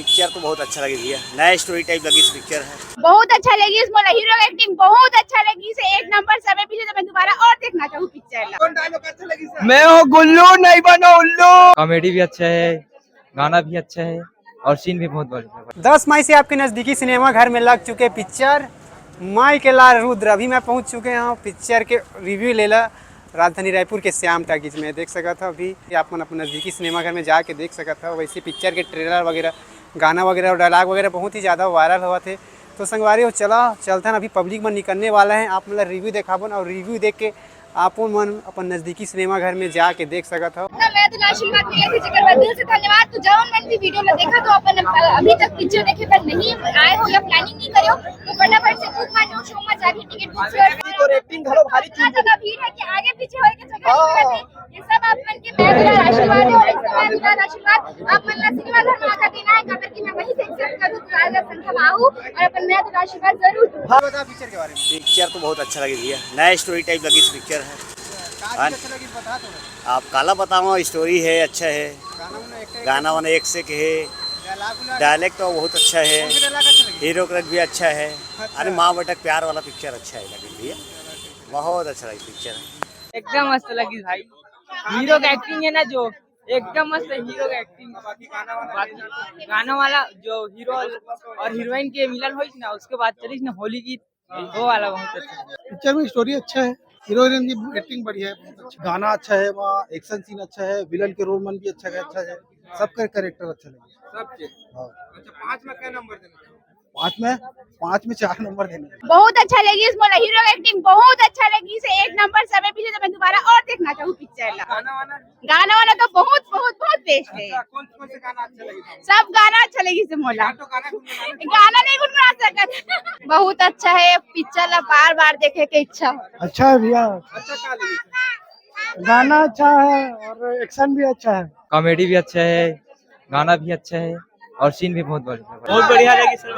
Picture तो बहुत अच्छा लगी भैया, नया स्टोरी टाइप लगी इस पिक्चर है। बहुत अच्छा लगी, इसमें हीरो एक्टिंग बहुत अच्छा लगी से एक नंबर समय पीछे तो मैं दोबारा और देखना चाहूँ पिक्चर। कौन डायलॉग अच्छा लगी सर? मैं हूँ गुल्लू नहीं बनो उल्लू। कॉमेडी भी अच्छा है, गाना भी अच्छा है और सीन भी बहुत बढ़िया है। 10 मई से आपके नज़दीकी सिनेमा घर में लग चुके पिक्चर माई के लाल रुद्र। अभी मैं पहुंच चुके हैं पिक्चर के रिव्यू लेला राजधानी रायपुर के श्याम टाकीज में देख सका था। अभी आप मन अपने नज़दीकी सिनेमा घर में जाके देख सका था। वैसे पिक्चर के ट्रेलर वगैरह, गाना वगैरह और डायलॉग वगैरह बहुत ही ज़्यादा वायरल हुआ थे। तो संगवारी हो चलते हैं, अभी पब्लिक में निकलने वाला है। आप मतलब रिव्यू देखाबन और रिव्यू देख के आप मन अपन नज़दीकी सिनेमा घर में जाके देख सका था। मैं तो आशीर्वाद मिले थे जगह दिल से धन्यवाद। तो जब मैंने भी वीडियो में देखा तो अपन अभी तक पिक्चर देखे पर नहीं आए हो या प्लानिंग नहीं करे हो तो फटाफट से बुक माय जो शो में जाके टिकट बुक कर। तो रेटिंग घलो भारी चीज ज्यादा भीड़ है कि आगे पीछे होए के जगह नहीं रहते। ये सब आप मन के मैं मेरा आशीर्वाद है और इसका मैं मेरा आशीर्वाद आप मन ला सिनेमा घर में आकर देना है अगर कि मैं वहीं से एक्सेप्ट करूं तो ज्यादा संख्या में आऊं और अपन मैं तो आशीर्वाद जरूर दूं। बता पिक्चर के बारे में। पिक्चर तो बहुत अच्छा लगी भैया, नया स्टोरी टाइप लगी इस पिक्चर है। आप काला बताओ, स्टोरी है, अच्छा है, गाना वाना एक से के है, डायलेक्ट तो बहुत अच्छा है, हीरो का भी अच्छा है। अरे माँ बेटा प्यार वाला पिक्चर अच्छा है लगी भैया, बहुत अच्छा लगी पिक्चर है। एकदम मस्त लगी भाई, हीरो का एक्टिंग है ना जो एकदम मस्त है। हीरो का एक्टिंग, गाना वाला जो हीरो और हीरोइन के मिलन हुई ना उसके बाद चली ना होली गीत, वो वाला बहुत अच्छा है। पिक्चर में स्टोरी अच्छा है, हीरोइन की एक्टिंग बढ़िया है, बहुत अच्छा गाना अच्छा है, वहाँ एक्शन सीन अच्छा है, विलन के रोल मन भी अच्छा है, सबका कैरेक्टर अच्छा लगे सबके। अच्छा 5 में क्या नंबर देना? 5 में 4 नंबर देने। बहुत अच्छा लगी, इसमें हीरो एक्टिंग बहुत अच्छा लगी से एक नंबर समय पीछे तो मैं दोबारा और देखना चाहूँ पिक्चर। गाना वाना तो बहुत बहुत बहुत बेस्ट है। कौन से गाना अच्छा लगे? सब गाना अच्छा लगी से मोला, गाना नहीं गुनगुना सकत। बहुत अच्छा है पिक्चर, बार बार देखे के इच्छा। अच्छा है भैया, अच्छा क्या लगी? गाना अच्छा है और एक्शन भी अच्छा है। कॉमेडी भी अच्छा है, गाना भी अच्छा है और सीन भी बहुत बढ़िया है। बहुत बढ़िया लगी सर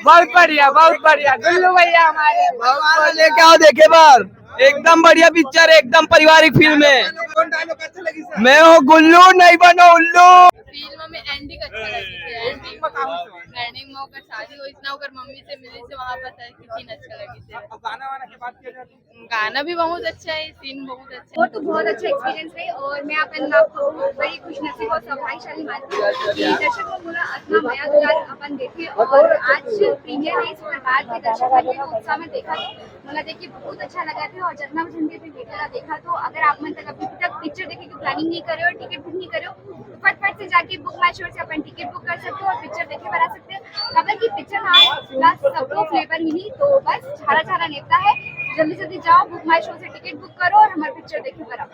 बहुत बढ़िया गुल्लू भैया हमारे लेके आओ देखे बार। एकदम बढ़िया पिक्चर, एकदम पारिवारिक फिल्म है। कौन डायलॉग अच्छा लगी सर? मैं हूँ गुल्लू नहीं बनो उल्लू। फिल्म में एंडिंग अच्छा लगी थी। एंडिंग में ओकर शादी हुई ना, ओकर मम्मी से मिली से वहाँ पर सीन अच्छा लगी थी। गाना वाना की बात किया गाना भी बहुत अच्छा है, सीन बहुत अच्छा वो तो बहुत अच्छा एक्सपीरियंस है और मैं अपन आपको बड़ी खुशनसीब और सौभाग्यशाली मानती हूँ कि दर्शक लोग बोला इतना नया दुलार अपन देखे और आज प्रीमियर है। इसके बाद में दर्शक बने उत्साह में देखा तो मुझे देखिए बहुत अच्छा लगा था। और जितना झंडे पे बेटा देखा तो अगर आप मन तक अभी तक पिक्चर देखने की प्लानिंग नहीं करे और टिकट बुक नहीं करे तो फटफट से जाके बुक माय शो से अपन टिकट बुक कर सकते हो और पिक्चर देखे बना सकते हो। अगर की पिक्चर ना सबको फ्लेवर मिली तो बस झाड़ा झाड़ा नेता है। जल्दी जल्दी जाओ, बुक माय शो से टिकट बुक करो और हमारे पिक्चर देखे बना।